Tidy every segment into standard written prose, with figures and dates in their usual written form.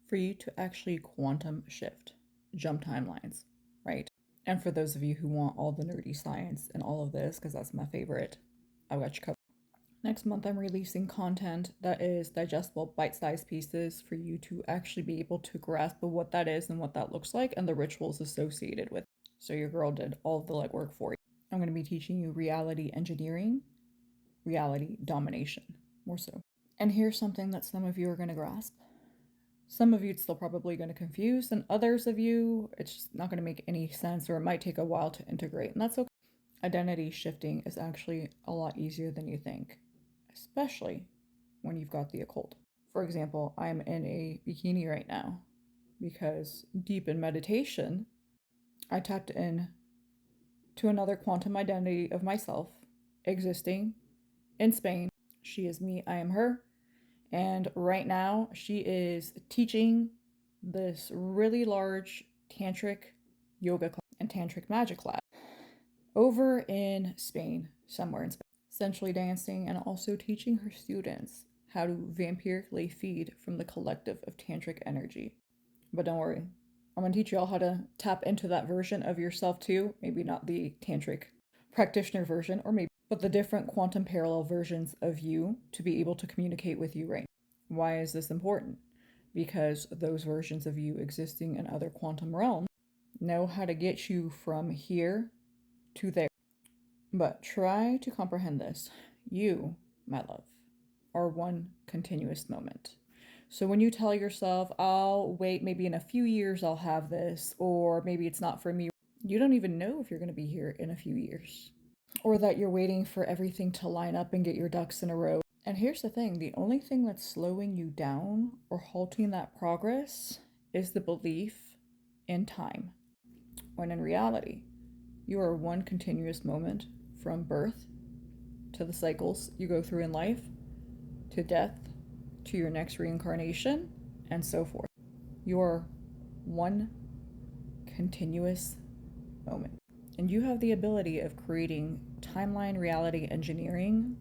for you to actually quantum shift, jump timelines, right? And for those of you who want all the nerdy science and all of this, because that's my favorite, I've got you covered. Next month, I'm releasing content that is digestible, bite sized pieces for you to actually be able to grasp what that is and what that looks like and the rituals associated with it. So, your girl did all of the legwork for you. I'm going to be teaching you reality engineering, reality domination, more so. And here's something that some of you are going to grasp. Some of you it's still probably going to confuse, and others of you it's just not going to make any sense, or it might take a while to integrate, and that's okay. Identity shifting is actually a lot easier than you think, especially when you've got the occult. For example, I'm in a bikini right now because deep in meditation, I tapped in to another quantum identity of myself existing in Spain. She is me, I am her. And right now, she is teaching this really large tantric yoga class and tantric magic class over in Spain, somewhere in Spain, essentially dancing and also teaching her students how to vampirically feed from the collective of tantric energy. But don't worry, I'm going to teach you all how to tap into that version of yourself too. Maybe not the tantric practitioner version, or maybe, but the different quantum parallel versions of you to be able to communicate with you right now. Why is this important? Because those versions of you existing in other quantum realms know how to get you from here to there. But try to comprehend this. You, my love, are one continuous moment. So when you tell yourself, I'll wait, maybe in a few years I'll have this, or maybe it's not for me, you don't even know if you're going to be here in a few years, or that you're waiting for everything to line up and get your ducks in a row. And here's the thing, the only thing that's slowing you down or halting that progress is the belief in time. When in reality, you are one continuous moment from birth to the cycles you go through in life, to death, to your next reincarnation, and so forth. You are one continuous moment. And you have the ability of creating timeline reality engineering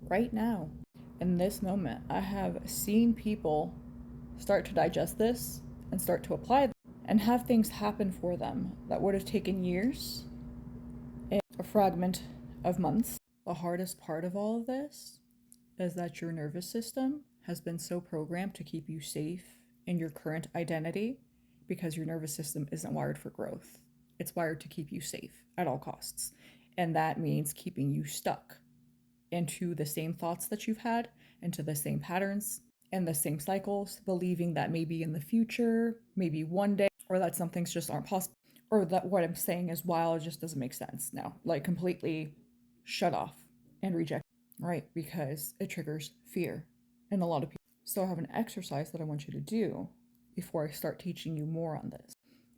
right now. In this moment, I have seen people start to digest this and start to apply them and have things happen for them that would have taken years in a fragment of months. The hardest part of all of this is that your nervous system has been so programmed to keep you safe in your current identity because your nervous system isn't wired for growth. It's wired to keep you safe at all costs. And that means keeping you stuck into the same thoughts that you've had, into the same patterns and the same cycles, believing that maybe in the future, maybe one day, or that some things just aren't possible, or that what I'm saying is wild, it just doesn't make sense now. Like completely shut off and reject, right? Because it triggers fear in a lot of people. So I have an exercise that I want you to do before I start teaching you more on this.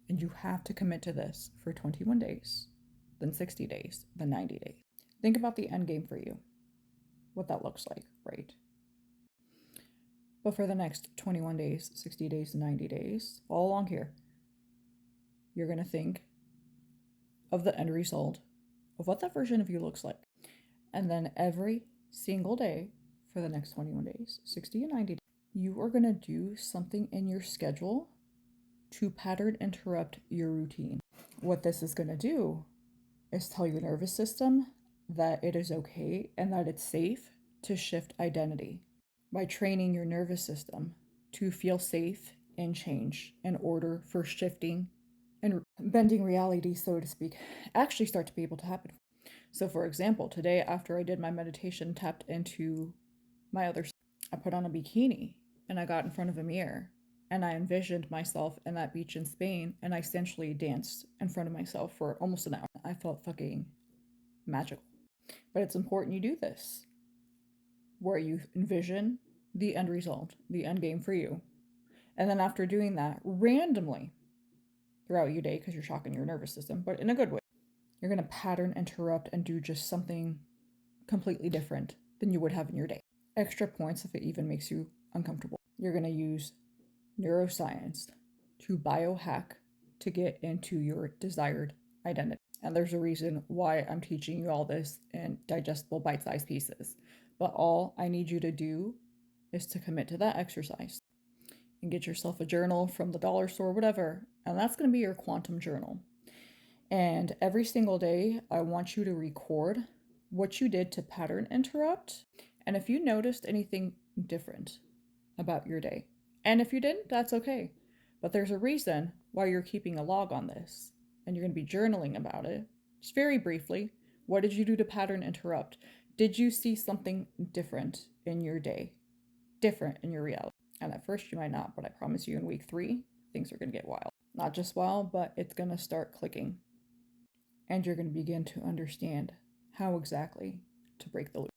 And you have to commit to this for 21 days, then 60 days, then 90 days. Think about the end game for you, what that looks like, right? But for the next 21 days, 60 days, 90 days, all along here, you're going to think of the end result of what that version of you looks like. And then every single day for the next 21 days, 60 and 90 days, you are going to do something in your schedule to pattern interrupt your routine. What this is going to do is tell your nervous system that it is okay and that it's safe to shift identity by training your nervous system to feel safe in change in order for shifting and bending reality, so to speak, actually start to be able to happen. So for example, today after I did my meditation, tapped into my other side, I put on a bikini and I got in front of a mirror and I envisioned myself in that beach in Spain and I essentially danced in front of myself for almost an hour. I felt fucking magical. But it's important you do this where you envision the end result, the end game for you. And then after doing that, randomly throughout your day, because you're shocking your nervous system, but in a good way, you're going to pattern interrupt and do just something completely different than you would have in your day. Extra points if it even makes you uncomfortable. You're going to use neuroscience to biohack to get into your desired identity. And there's a reason why I'm teaching you all this in digestible bite-sized pieces. But all I need you to do is to commit to that exercise. and get yourself a journal from the dollar store, whatever. And that's going to be your quantum journal. And every single day, I want you to record what you did to pattern interrupt. And if you noticed anything different about your day. And if you didn't, that's okay. But there's a reason why you're keeping a log on this. And you're going to be journaling about it. Just very briefly. What did you do to pattern interrupt? Did you see something different in your day? Different in your reality? And at first you might not, but I promise you in week 3, things are going to get wild. Not just wild, but it's going to start clicking. And you're going to begin to understand how exactly to break the loop.